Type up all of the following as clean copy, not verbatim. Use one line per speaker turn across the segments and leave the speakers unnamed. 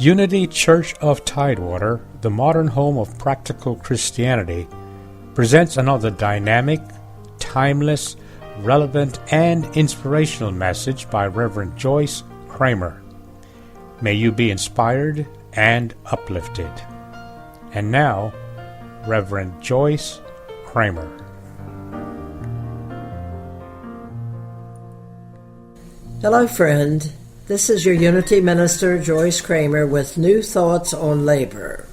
Unity Church of Tidewater, the modern home of practical Christianity, presents another dynamic, timeless, relevant, and inspirational message by Reverend Joyce Kramer. May you be inspired and uplifted. And now, Reverend Joyce Kramer.
Hello, friend. This is your Unity Minister, Joyce Kramer, with new thoughts on labor.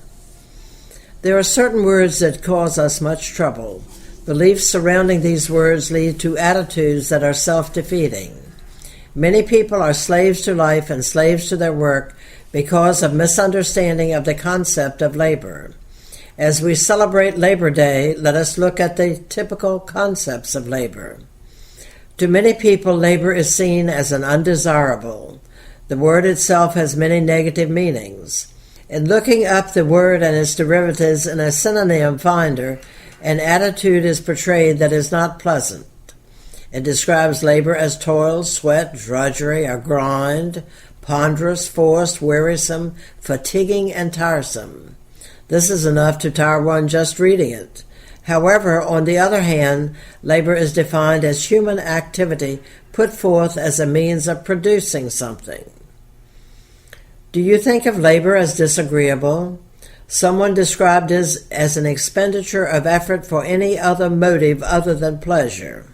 There are certain words that cause us much trouble. Beliefs surrounding these words lead to attitudes that are self-defeating. Many people are slaves to life and slaves to their work because of misunderstanding of the concept of labor. As we celebrate Labor Day, let us look at the typical concepts of labor. To many people, labor is seen as an undesirable. The word itself has many negative meanings. In looking up the word and its derivatives in a synonym finder, an attitude is portrayed that is not pleasant. It describes labor as toil, sweat, drudgery, or grind, ponderous, forced, wearisome, fatiguing, and tiresome. This is enough to tire one just reading it. However, on the other hand, labor is defined as human activity put forth as a means of producing something. Do you think of labor as disagreeable? Someone described it as an expenditure of effort for any other motive other than pleasure.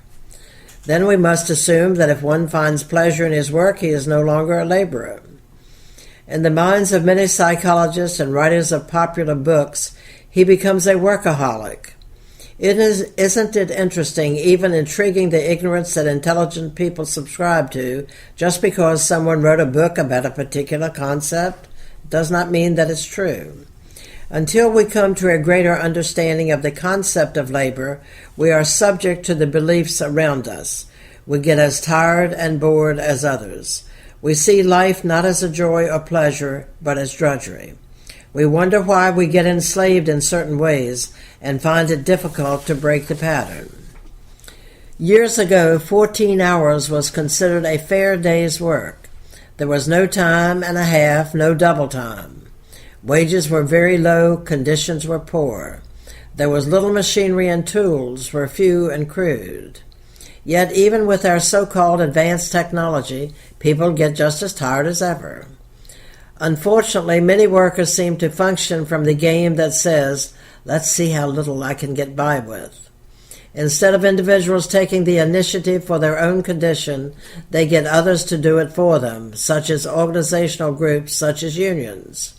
Then we must assume that if one finds pleasure in his work, he is no longer a laborer. In the minds of many psychologists and writers of popular books, he becomes a workaholic. Isn't it interesting, even intriguing, the ignorance that intelligent people subscribe to? Just because someone wrote a book about a particular concept does not mean that it's true. Until we come to a greater understanding of the concept of labor, we are subject to the beliefs around us. We get as tired and bored as others. We see life not as a joy or pleasure, but as drudgery. We wonder why we get enslaved in certain ways and find it difficult to break the pattern. Years ago, 14 hours was considered a fair day's work. There was no time and a half, no double time. Wages were very low, conditions were poor. There was little machinery and tools were few and crude. Yet even with our so-called advanced technology, people get just as tired as ever. Unfortunately, many workers seem to function from the game that says, let's see how little I can get by with. Instead of individuals taking the initiative for their own condition, they get others to do it for them, such as organizational groups, such as unions.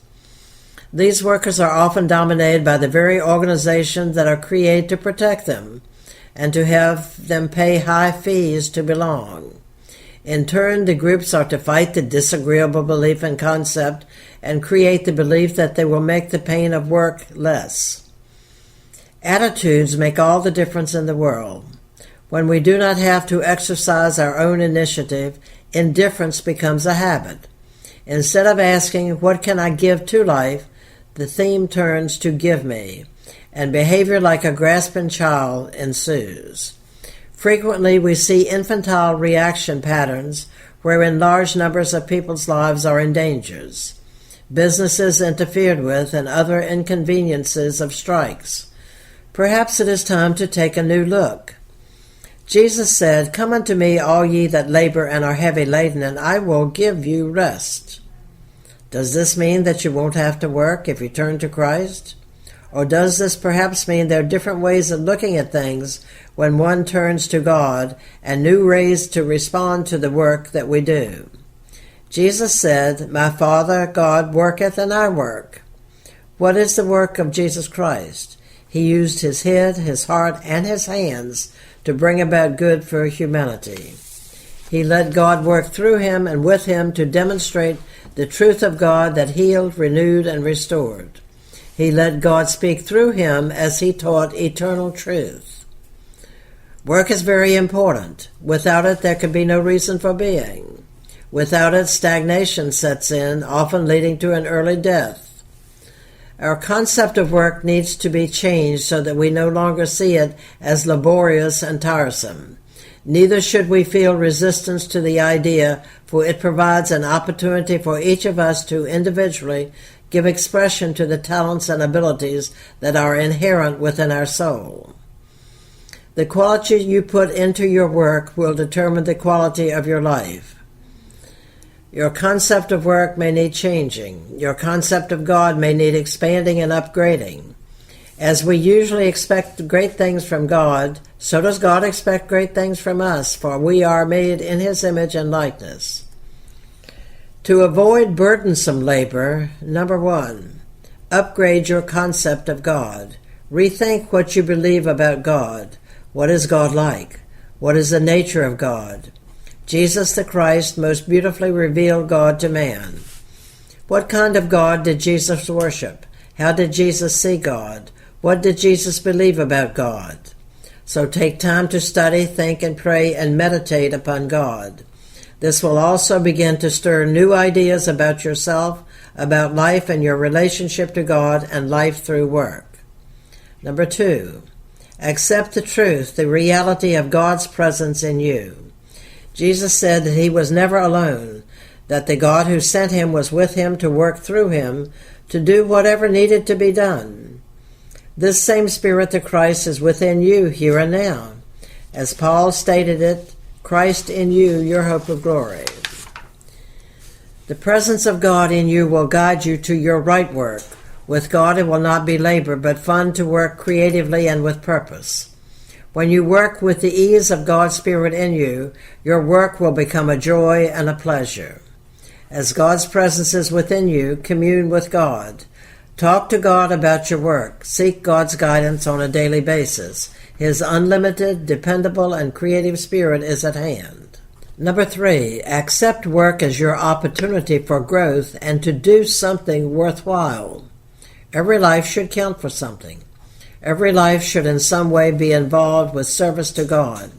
These workers are often dominated by the very organizations that are created to protect them and to have them pay high fees to belong. In turn, the groups are to fight the disagreeable belief and concept and create the belief that they will make the pain of work less. Attitudes make all the difference in the world. When we do not have to exercise our own initiative, indifference becomes a habit. Instead of asking, what can I give to life, the theme turns to give me, and behavior like a grasping child ensues. Frequently, we see infantile reaction patterns wherein large numbers of people's lives are in danger. Businesses interfered with and other inconveniences of strikes. Perhaps it is time to take a new look. Jesus said, "Come unto me, all ye that labor and are heavy laden, and I will give you rest." Does this mean that you won't have to work if you turn to Christ? Or does this perhaps mean there are different ways of looking at things when one turns to God and new ways to respond to the work that we do? Jesus said, "My Father God worketh and I work." What is the work of Jesus Christ? He used his head, his heart, and his hands to bring about good for humanity. He let God work through him and with him to demonstrate the truth of God that healed, renewed, and restored. He let God speak through him as he taught eternal truth. Work is very important. Without it, there can be no reason for being. Without it, stagnation sets in, often leading to an early death. Our concept of work needs to be changed so that we no longer see it as laborious and tiresome. Neither should we feel resistance to the idea, for it provides an opportunity for each of us to individually give expression to the talents and abilities that are inherent within our soul. The quality you put into your work will determine the quality of your life. Your concept of work may need changing. Your concept of God may need expanding and upgrading. As we usually expect great things from God, so does God expect great things from us, for we are made in His image and likeness. To avoid burdensome labor, 1, upgrade your concept of God. Rethink what you believe about God. What is God like? What is the nature of God? Jesus the Christ most beautifully revealed God to man. What kind of God did Jesus worship? How did Jesus see God? What did Jesus believe about God? So take time to study, think, and pray and meditate upon God. This will also begin to stir new ideas about yourself, about life and your relationship to God and life through work. 2, accept the truth, the reality of God's presence in you. Jesus said that He was never alone, that the God who sent Him was with Him to work through Him, to do whatever needed to be done. This same Spirit of Christ is within you here and now. As Paul stated it, Christ in you, your hope of glory. The presence of God in you will guide you to your right work. With God it will not be labor, but fun to work creatively and with purpose. When you work with the ease of God's Spirit in you, your work will become a joy and a pleasure. As God's presence is within you, commune with God. Talk to God about your work. Seek God's guidance on a daily basis. His unlimited, dependable, and creative Spirit is at hand. 3, accept work as your opportunity for growth and to do something worthwhile. Every life should count for something. Every life should in some way be involved with service to God.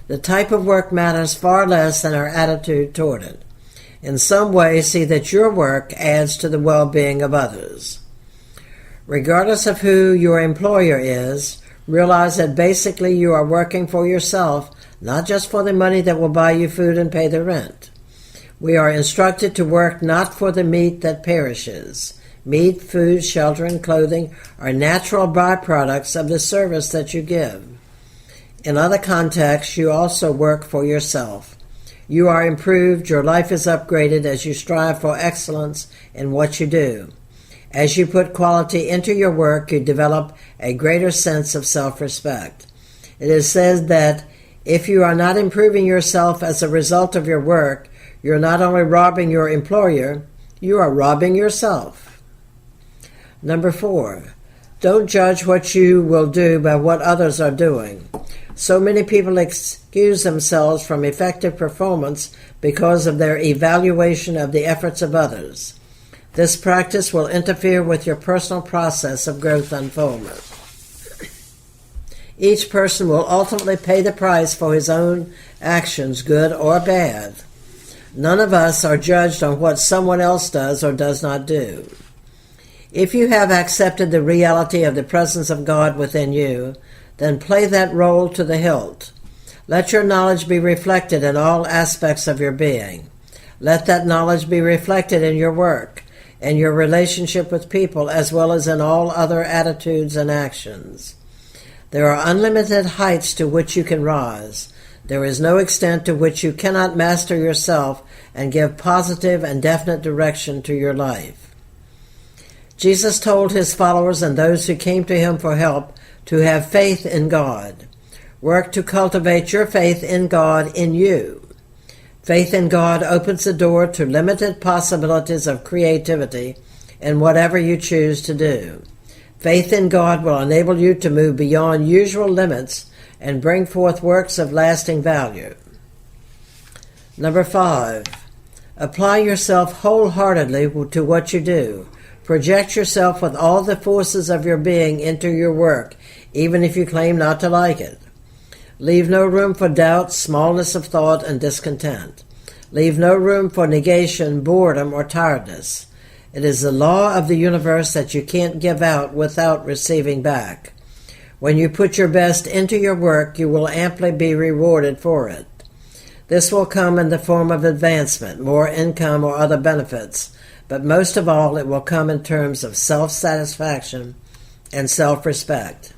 The type of work matters far less than our attitude toward it. In some way, see that your work adds to the well-being of others. Regardless of who your employer is, realize that basically you are working for yourself, not just for the money that will buy you food and pay the rent. We are instructed to work not for the meat that perishes. Meat, food, shelter, and clothing are natural byproducts of the service that you give. In other contexts, you also work for yourself. You are improved, your life is upgraded as you strive for excellence in what you do. As you put quality into your work, you develop a greater sense of self-respect. It is said that if you are not improving yourself as a result of your work, you're not only robbing your employer, you are robbing yourself. 4, don't judge what you will do by what others are doing. So many people excuse themselves from effective performance because of their evaluation of the efforts of others. This practice will interfere with your personal process of growth unfoldment. Each person will ultimately pay the price for his own actions, good or bad. None of us are judged on what someone else does or does not do. If you have accepted the reality of the presence of God within you, then play that role to the hilt. Let your knowledge be reflected in all aspects of your being. Let that knowledge be reflected in your work, in your relationship with people, as well as in all other attitudes and actions. There are unlimited heights to which you can rise. There is no extent to which you cannot master yourself and give positive and definite direction to your life. Jesus told his followers and those who came to him for help to have faith in God. Work to cultivate your faith in God in you. Faith in God opens the door to limited possibilities of creativity in whatever you choose to do. Faith in God will enable you to move beyond usual limits and bring forth works of lasting value. 5, apply yourself wholeheartedly to what you do. Project yourself with all the forces of your being into your work, even if you claim not to like it. Leave no room for doubt, smallness of thought, and discontent. Leave no room for negation, boredom, or tiredness. It is the law of the universe that you can't give out without receiving back. When you put your best into your work, you will amply be rewarded for it. This will come in the form of advancement, more income, or other benefits, but most of all, it will come in terms of self-satisfaction and self-respect.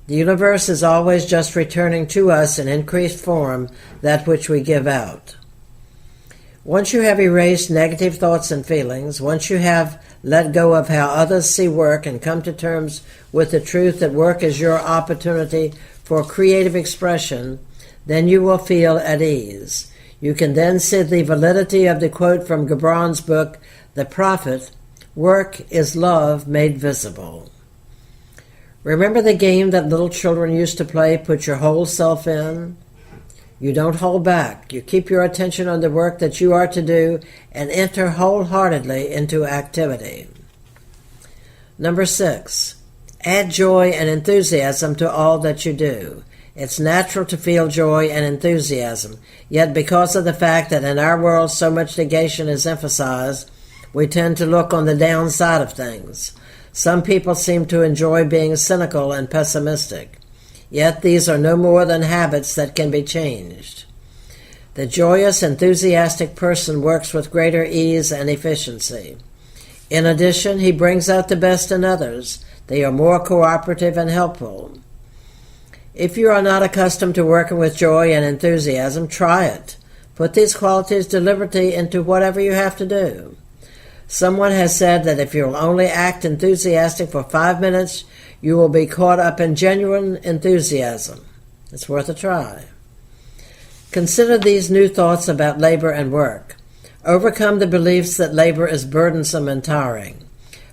The universe is always just returning to us in increased form that which we give out. Once you have erased negative thoughts and feelings, once you have let go of how others see work and come to terms with the truth that work is your opportunity for creative expression, then you will feel at ease. You can then see the validity of the quote from Gibran's book, The Prophet, "Work is love made visible." Remember the game that little children used to play, put your whole self in? You don't hold back. You keep your attention on the work that you are to do and enter wholeheartedly into activity. Number 6, add joy and enthusiasm to all that you do. It's natural to feel joy and enthusiasm, yet because of the fact that in our world so much negation is emphasized, we tend to look on the downside of things. Some people seem to enjoy being cynical and pessimistic. Yet these are no more than habits that can be changed. The joyous, enthusiastic person works with greater ease and efficiency. In addition, he brings out the best in others. They are more cooperative and helpful. If you are not accustomed to working with joy and enthusiasm, try it. Put these qualities deliberately into whatever you have to do. Someone has said that if you'll only act enthusiastic for 5 minutes, you will be caught up in genuine enthusiasm. It's worth a try. Consider these new thoughts about labor and work. Overcome the beliefs that labor is burdensome and tiring.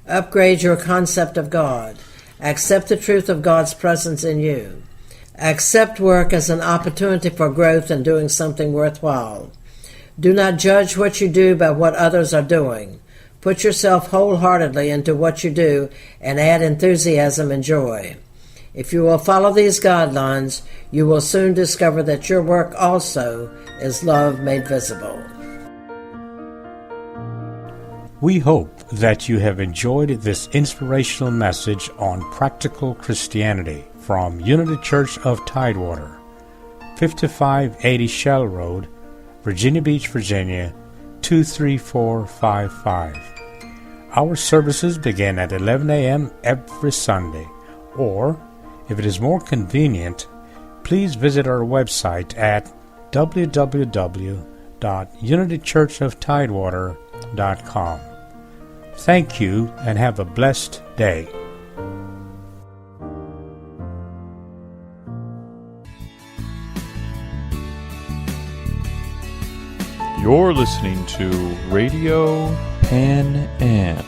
Upgrade your concept of God. Accept the truth of God's presence in you. Accept work as an opportunity for growth and doing something worthwhile. Do not judge what you do by what others are doing. Put yourself wholeheartedly into what you do and add enthusiasm and joy. If you will follow these guidelines, you will soon discover that your work also is love made visible.
We hope that you have enjoyed this inspirational message on practical Christianity from Unity Church of Tidewater, 5580 Shell Road, Virginia Beach, Virginia, 23455. Our services begin at 11 a.m. every Sunday, or, if it is more convenient, please visit our website at www.unitychurchoftidewater.com. Thank you and have a blessed day.
You're listening to Radio Pan Am.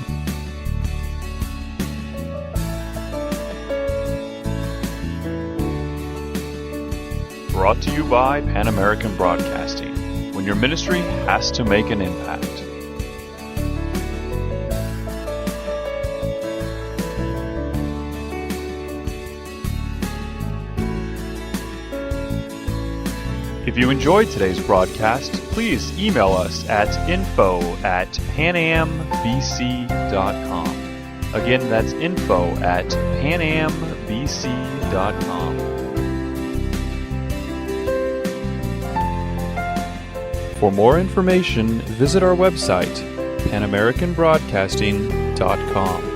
Brought to you by Pan American Broadcasting, when your ministry has to make an impact. If you enjoyed today's broadcast, please email us at info@panambc.com. Again, that's info@panambc.com. For more information, visit our website, panamericanbroadcasting.com.